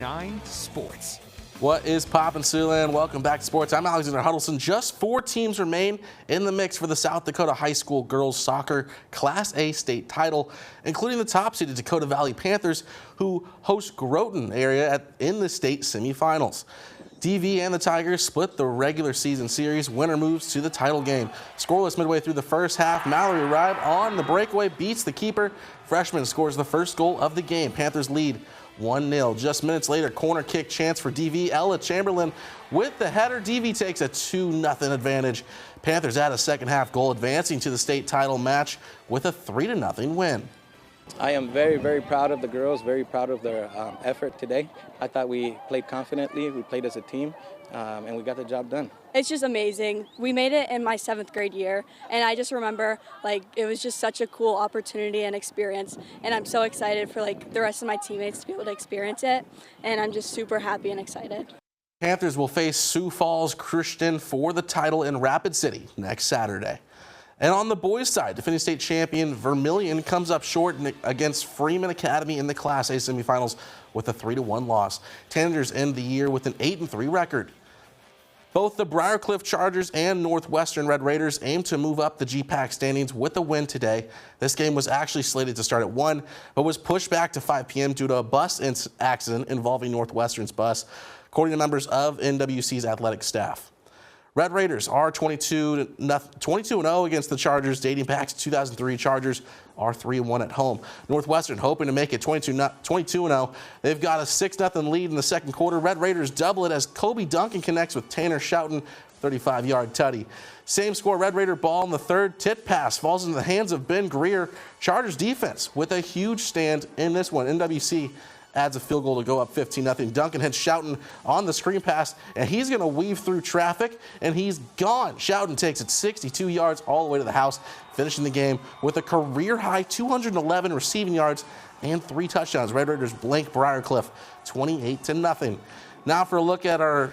9 Sports. What is poppin', Siouxland? Welcome back to Sports. I'm Alexander Huddleston. Just 4 teams remain in the mix for the South Dakota High School Girls Soccer Class A state title, including the top-seeded Dakota Valley Panthers, who host Groton area in the state semifinals. DV and the Tigers split the regular season series. Winner moves to the title game. Scoreless midway through the first half. Mallory Ribe on the breakaway beats the keeper. Freshman scores the first goal of the game. Panthers lead 1-0. Just minutes later, corner kick chance for DV. Ella Chamberlain with the header. DV takes a 2-0 advantage. Panthers add a second half goal, advancing to the state title match with a 3-0 win. I am very, very proud of the girls, very proud of their effort today. I thought we played confidently, we played as a team, and we got the job done. It's just amazing. We made it in my 7th grade year, and I just remember it was just such a cool opportunity and experience, and I'm so excited for the rest of my teammates to be able to experience it, and I'm just super happy and excited. Panthers will face Sioux Falls Christian for the title in Rapid City next Saturday. And on the boys' side, defending state champion Vermillion comes up short against Freeman Academy in the Class A semifinals with a 3-1 loss. Tannagers end the year with an 8-3 record. Both the Briarcliff Chargers and Northwestern Red Raiders aim to move up the GPAC standings with a win today. This game was actually slated to start at 1, but was pushed back to 5 p.m. due to a bus accident involving Northwestern's bus, according to members of NWC's athletic staff. Red Raiders are 22-0 against the Chargers, dating back to 2003. Chargers are 3-1 at home. Northwestern hoping to make it 22-0. They've got a 6-0 lead in the second quarter. Red Raiders double it as Kobe Duncan connects with Tanner Schouten, 35-yard tutty. Same score, Red Raider ball in the third. Tit pass falls into the hands of Ben Greer. Chargers defense with a huge stand in this one. NWC adds a field goal to go up 15-0. Duncan hits Schouten on the screen pass, and he's going to weave through traffic, and he's gone. Schouten takes it 62 yards all the way to the house, finishing the game with a career-high 211 receiving yards and 3 touchdowns. Red Raiders blank Briarcliff 28-0. Now for a look at our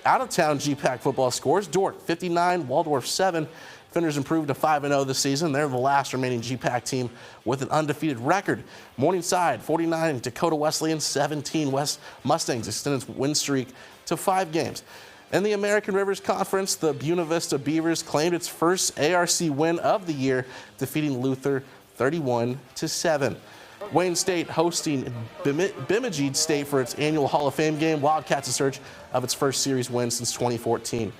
out-of-town GPAC football scores. Dordt 59, Waldorf 7. Defenders improved to 5-0 this season. They're the last remaining GPAC team with an undefeated record. Morningside 49, Dakota Wesleyan 17. West Mustangs extended its win streak to 5 games. In the American Rivers Conference, the Buena Vista Beavers claimed its first ARC win of the year, defeating Luther 31-7. Wayne State hosting Bemidji State for its annual Hall of Fame game. Wildcats in search of its first series win since 2014.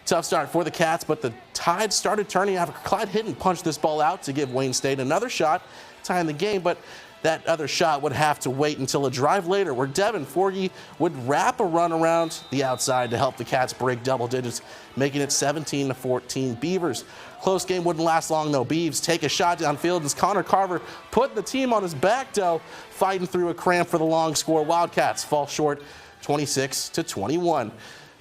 Tough start for the Cats, but the tide started turning after Clyde Hinton punched this ball out to give Wayne State another shot, tying the game, but that other shot would have to wait until a drive later where Devin Forgy would wrap a run around the outside to help the Cats break double digits, making it 17-14 Beavers. Close game wouldn't last long though. Beavs take a shot downfield as Connor Carver put the team on his back though, fighting through a cramp for the long score. Wildcats fall short 26-21.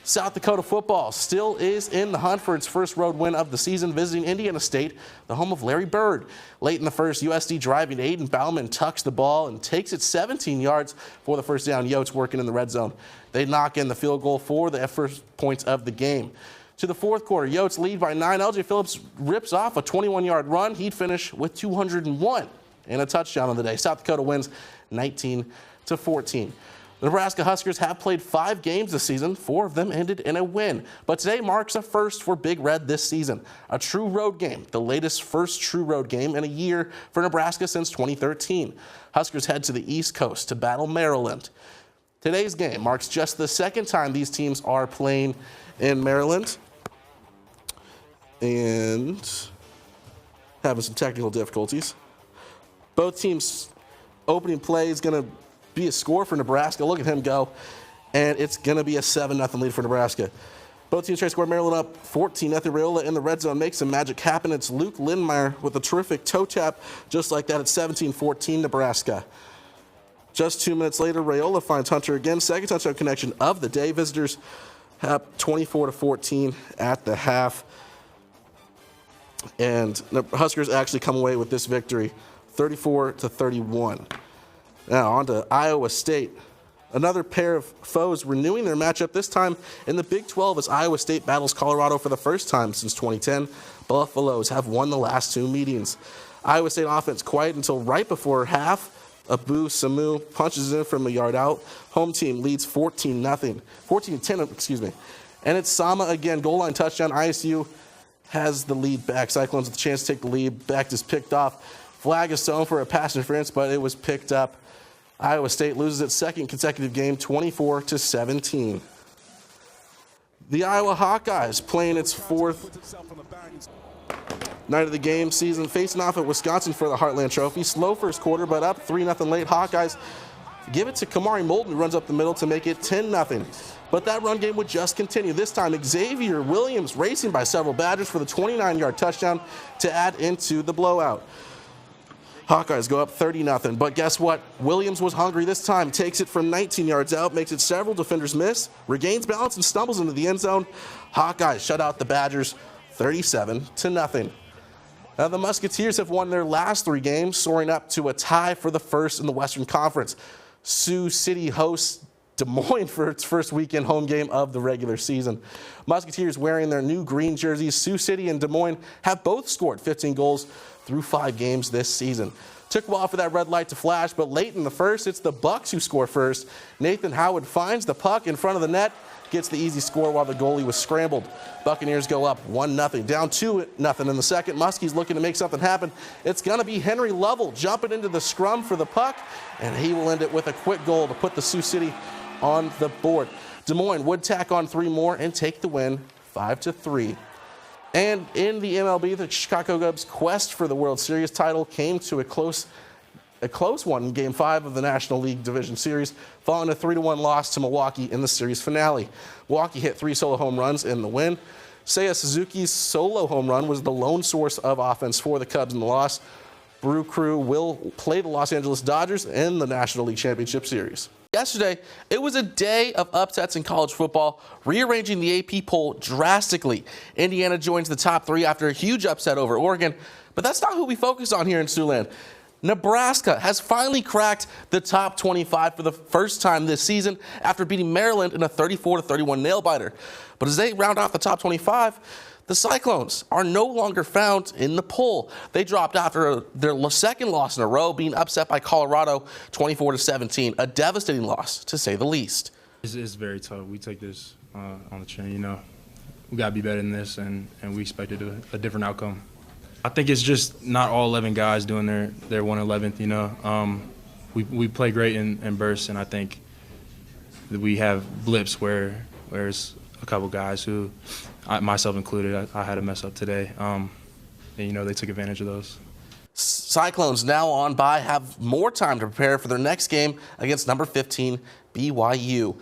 South Dakota football still is in the hunt for its first road win of the season, visiting Indiana State, the home of Larry Bird. Late in the first, USD driving Aiden Bauman tucks the ball and takes it 17 yards for the first down. Yotes working in the red zone. They knock in the field goal for the first points of the game. To the fourth quarter, Yotes lead by 9. LJ Phillips rips off a 21-yard run. He'd finish with 201 and a touchdown on the day. South Dakota wins 19-14. The Nebraska Huskers have played 5 games this season. 4 of them ended in a win. But today marks a first for Big Red this season. A true road game, the latest first true road game in a year for Nebraska since 2013. Huskers head to the East Coast to battle Maryland. Today's game marks just the second time these teams are playing in Maryland. And having some technical difficulties. Both teams' opening play is going to be a score for Nebraska. Look at him go. And it's going to be a 7-0 lead for Nebraska. Both teams try to score. Maryland up 14-0. Raiola in the red zone makes some magic happen. It's Luke Lindmeyer with a terrific toe tap. Just like that, it's 17-14 Nebraska. Just 2 minutes later, Raiola finds Hunter again. Second touchdown connection of the day. Visitors have 24-14 at the half. And the Huskers actually come away with this victory, 34-31. Now on to Iowa State. Another pair of foes renewing their matchup, this time in the Big 12 as Iowa State battles Colorado for the first time since 2010. Buffaloes have won the last 2 meetings. Iowa State offense quiet until right before half. Abu Samu punches in from a yard out. Home team leads 14-0. 14-10, excuse me. And it's Sama again, goal line touchdown. ISU has the lead back. Cyclones with a chance to take the lead. Back is picked off. Flag is thrown for a pass interference, but it was picked up. Iowa State loses its second consecutive game, 24-17. The Iowa Hawkeyes playing its fourth night of the game season, facing off at Wisconsin for the Heartland Trophy. Slow first quarter, but up 3-0 late. Hawkeyes give it to Kamari Molden, who runs up the middle to make it 10-0. But that run game would just continue. This time, Xavier Williams racing by several Badgers for the 29-yard touchdown to add into the blowout. Hawkeyes go up 30-0, but guess what? Williams was hungry this time, takes it from 19 yards out, makes it several defenders miss, regains balance and stumbles into the end zone. Hawkeyes shut out the Badgers 37-0. Now the Musketeers have won their last 3 games, soaring up to a tie for the first in the Western Conference. Sioux City hosts Des Moines for its first weekend home game of the regular season. Musketeers wearing their new green jerseys. Sioux City and Des Moines have both scored 15 goals through 5 games this season. Took a while for that red light to flash, but late in the first, it's the Bucks who score first. Nathan Howard finds the puck in front of the net, gets the easy score while the goalie was scrambled. Buccaneers go up 1-0, down 2-0 in the second. Muskies looking to make something happen. It's going to be Henry Lovell jumping into the scrum for the puck, and he will end it with a quick goal to put the Sioux City on the board. Des Moines would tack on 3 more and take the win 5-3. And in the MLB, the Chicago Cubs' quest for the World Series title came to a close one in Game 5 of the National League Division Series, following a 3-1 loss to Milwaukee in the series finale. Milwaukee hit 3 solo home runs in the win. Seiya Suzuki's solo home run was the lone source of offense for the Cubs in the loss. Brew Crew will play the Los Angeles Dodgers in the National League Championship Series. Yesterday, it was a day of upsets in college football, rearranging the AP poll drastically. Indiana joins the top 3 after a huge upset over Oregon, but that's not who we focus on here in Siouxland. Nebraska has finally cracked the top 25 for the first time this season after beating Maryland in a 34-31 nail-biter. But as they round off the top 25, the Cyclones are no longer found in the poll. They dropped after their second loss in a row, being upset by Colorado 24-17, a devastating loss, to say the least. It's very tough. We take this on the chin, you know. We got to be better than this, and we expected a different outcome. I think it's just not all 11 guys doing their 1/11th, you know. We play great in bursts, and I think that we have blips where there's a couple guys who, myself included, I had to mess up today. And, you know, they took advantage of those. Cyclones now on bye have more time to prepare for their next game against number 15 BYU.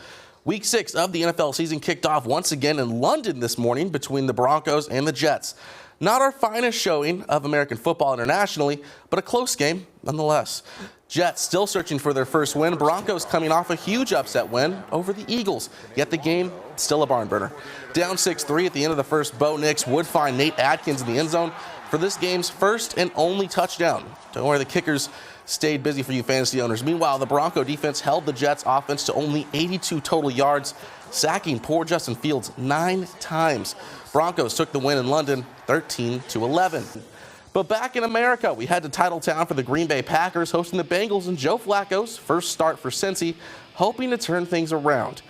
Week 6 of the NFL season kicked off once again in London this morning between the Broncos and the Jets. Not our finest showing of American football internationally, but a close game nonetheless. Jets still searching for their first win. Broncos coming off a huge upset win over the Eagles. Yet the game still a barn burner. Down 6-3 at the end of the first, Bo Nix would find Nate Adkins in the end zone for this game's first and only touchdown. Don't worry, the kickers stayed busy for you fantasy owners. Meanwhile, the Bronco defense held the Jets offense to only 82 total yards, sacking poor Justin Fields 9 times. Broncos took the win in London 13-11. But back in America, we head to Titletown for the Green Bay Packers hosting the Bengals and Joe Flacco's first start for Cincy, hoping to turn things around.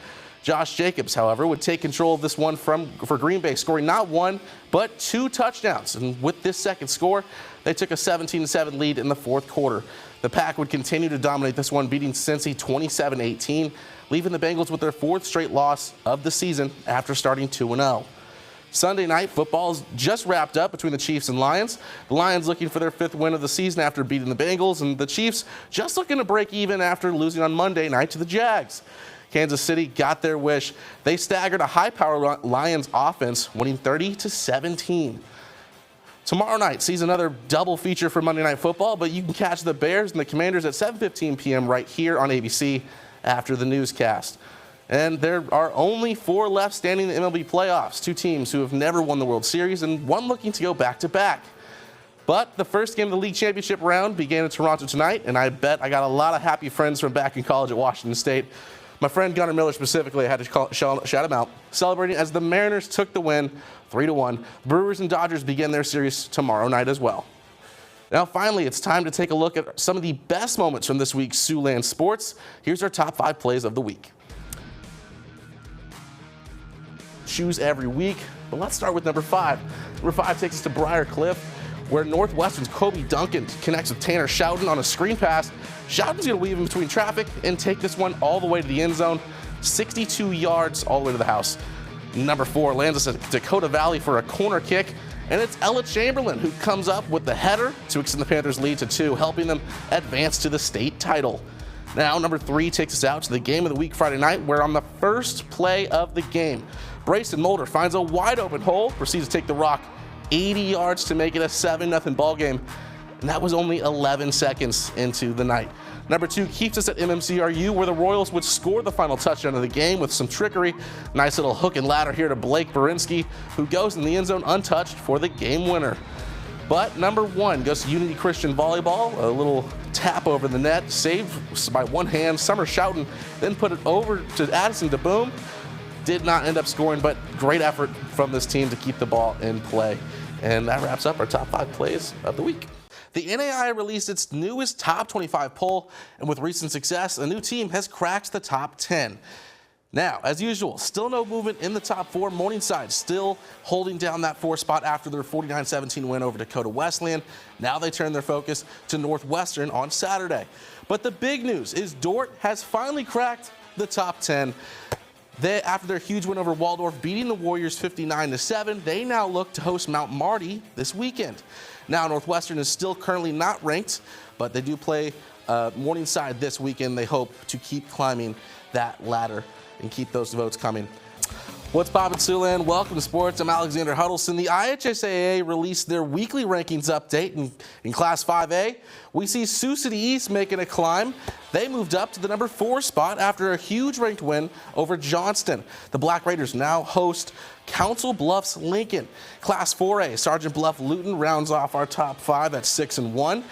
Josh Jacobs, however, would take control of this one for Green Bay, scoring not 1, but 2 touchdowns. And with this second score, they took a 17-7 lead in the fourth quarter. The Pack would continue to dominate this one, beating Cincy 27-18, leaving the Bengals with their 4th straight loss of the season after starting 2-0. Sunday night football's just wrapped up between the Chiefs and Lions. The Lions looking for their 5th win of the season after beating the Bengals, and the Chiefs just looking to break even after losing on Monday night to the Jags. Kansas City got their wish. They staggered a high-powered Lions offense, winning 30-17. Tomorrow night sees another double feature for Monday Night Football, but you can catch the Bears and the Commanders at 7:15 p.m. right here on ABC after the newscast. And there are only 4 left standing in the MLB playoffs, 2 teams who have never won the World Series and one looking to go back-to-back. But the first game of the league championship round began in Toronto tonight, and I bet I got a lot of happy friends from back in college at Washington State. My friend Gunnar Miller specifically, I had to shout him out, celebrating as the Mariners took the win 3-1. Brewers and Dodgers begin their series tomorrow night as well. Now, finally, it's time to take a look at some of the best moments from this week's Siouxland Sports. Here's our top 5 plays of the week. Choose every week, but let's start with number 5. Number 5 takes us to Briar Cliff, where Northwestern's Kobe Duncan connects with Tanner Schouten on a screen pass. Schouten's going to weave in between traffic and take this one all the way to the end zone, 62 yards all the way to the house. Number 4 lands us at Dakota Valley for a corner kick, and it's Ella Chamberlain who comes up with the header to extend the Panthers' lead to 2, helping them advance to the state title. Now, number 3 takes us out to the game of the week Friday night, where on the first play of the game, Brayson Mulder finds a wide open hole, proceeds to take the rock 80 yards to make it a 7-0 ball game, and that was only 11 seconds into the night. Number 2 keeps us at MMCRU, where the Royals would score the final touchdown of the game with some trickery. Nice little hook and ladder here to Blake Berinsky, who goes in the end zone untouched for the game winner. But number 1 goes to Unity Christian Volleyball, a little tap over the net, saved by one hand. Summer Schouten then put it over to Addison DeBoom. Did not end up scoring, but great effort from this team to keep the ball in play. And that wraps up our top 5 plays of the week. The NAIA released its newest top 25 poll, and with recent success, a new team has cracked the top 10. Now, as usual, still no movement in the top 4. Morningside still holding down that 4 spot after their 49-17 win over Dakota Wesleyan. Now they turn their focus to Northwestern on Saturday. But the big news is Dordt has finally cracked the top 10. After their huge win over Waldorf, beating the Warriors 59-7, they now look to host Mount Marty this weekend. Now, Northwestern is still currently not ranked, but they do play Morningside this weekend. They hope to keep climbing that ladder and keep those votes coming. What's poppin', Siouxland? Welcome to sports. I'm Alexander Huddleston. The IHSAA released their weekly rankings update in Class 5A. We see Sioux City East making a climb. They moved up to the number 4 spot after a huge ranked win over Johnston. The Black Raiders now host Council Bluffs Lincoln. Class 4A, Sergeant Bluff Luton rounds off our top 5 at 6-1.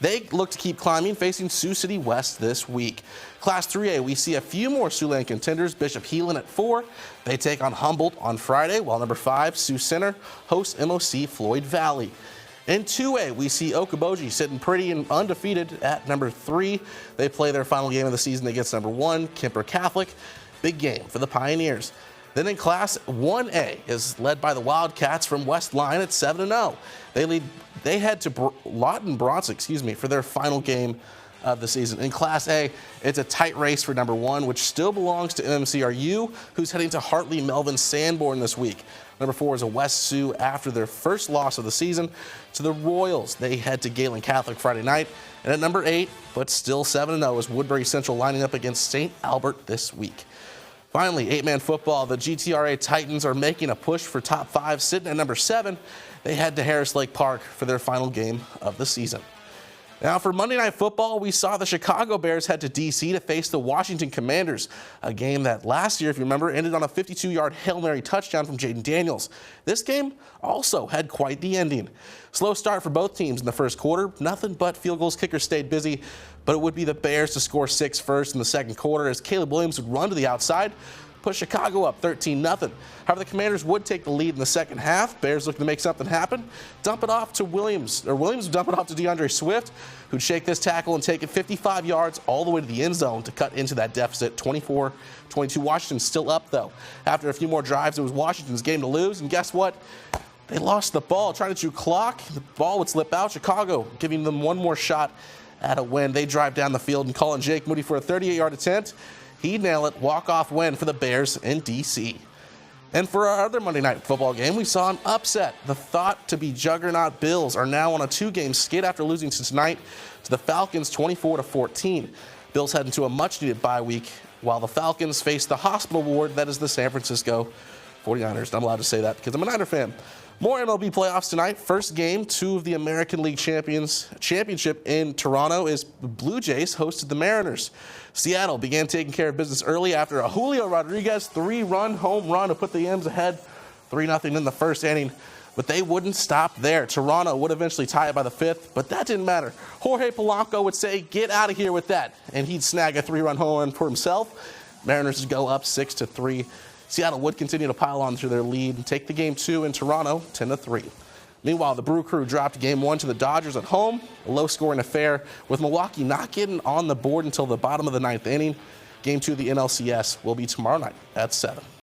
They look to keep climbing, facing Sioux City West this week. Class 3A, we see a few more Siouxland contenders. Bishop Heelan at 4. They take on Humboldt on Friday, while number 5, Sioux Center, hosts MOC Floyd Valley. In 2A, we see Okoboji sitting pretty and undefeated at number 3. They play their final game of the season against number 1, Kemper Catholic. Big game for the Pioneers. Then in Class 1A is led by the Wildcats from West Line at 7-0. They head to Lawton Bronson, for their final game of the season. In Class A, it's a tight race for number 1, which still belongs to MMCRU, who's heading to Hartley Melvin Sanborn this week. Number 4 is a West Sioux after their first loss of the season to the Royals. They head to Galen Catholic Friday night. And at number 8, but still 7-0, is Woodbury Central lining up against St. Albert this week. Finally, 8-man football. The GTRA Titans are making a push for top 5, sitting at number 7. They head to Harris Lake Park for their final game of the season. Now, for Monday Night Football, we saw the Chicago Bears head to D.C. to face the Washington Commanders, a game that last year, if you remember, ended on a 52-yard Hail Mary touchdown from Jaden Daniels. This game also had quite the ending. Slow start for both teams in the first quarter. Nothing but field goals. Kickers stayed busy, but it would be the Bears to score 6 first in the second quarter as Caleb Williams would run to the outside, push Chicago up 13-0. However, the Commanders would take the lead in the second half. Bears looking to make something happen. Dump it off to Williams would dump it off to DeAndre Swift, who'd shake this tackle and take it 55 yards all the way to the end zone to cut into that deficit. 24-22. Washington's still up, though. After a few more drives, it was Washington's game to lose, and guess what? They lost the ball. Trying to chew clock, the ball would slip out. Chicago giving them one more shot at a win. They drive down the field and call in Jake Moody for a 38-yard attempt. He'd nail it. Walk-off win for the Bears in D.C. And for our other Monday Night Football game, we saw an upset. The thought-to-be juggernaut Bills are now on a 2-game skid after losing tonight to the Falcons 24-14. Bills head into a much-needed bye week, while the Falcons face the hospital ward that is the San Francisco 49ers. I'm allowed to say that because I'm a Niner fan. More MLB playoffs tonight. First game, 2 of the American League Championship in Toronto is the Blue Jays hosted the Mariners. Seattle began taking care of business early after a Julio Rodriguez 3-run home run to put the M's ahead 3-0 in the first inning. But they wouldn't stop there. Toronto would eventually tie it by the 5th, but that didn't matter. Jorge Polanco would say, "Get out of here with that," and he'd snag a 3-run home run for himself. Mariners would go up 6-3. Seattle would continue to pile on through their lead and take the game 2 in Toronto 10-3. Meanwhile, the Brew Crew dropped Game 1 to the Dodgers at home, a low-scoring affair, with Milwaukee not getting on the board until the bottom of the 9th inning. Game 2 of the NLCS will be tomorrow night at 7.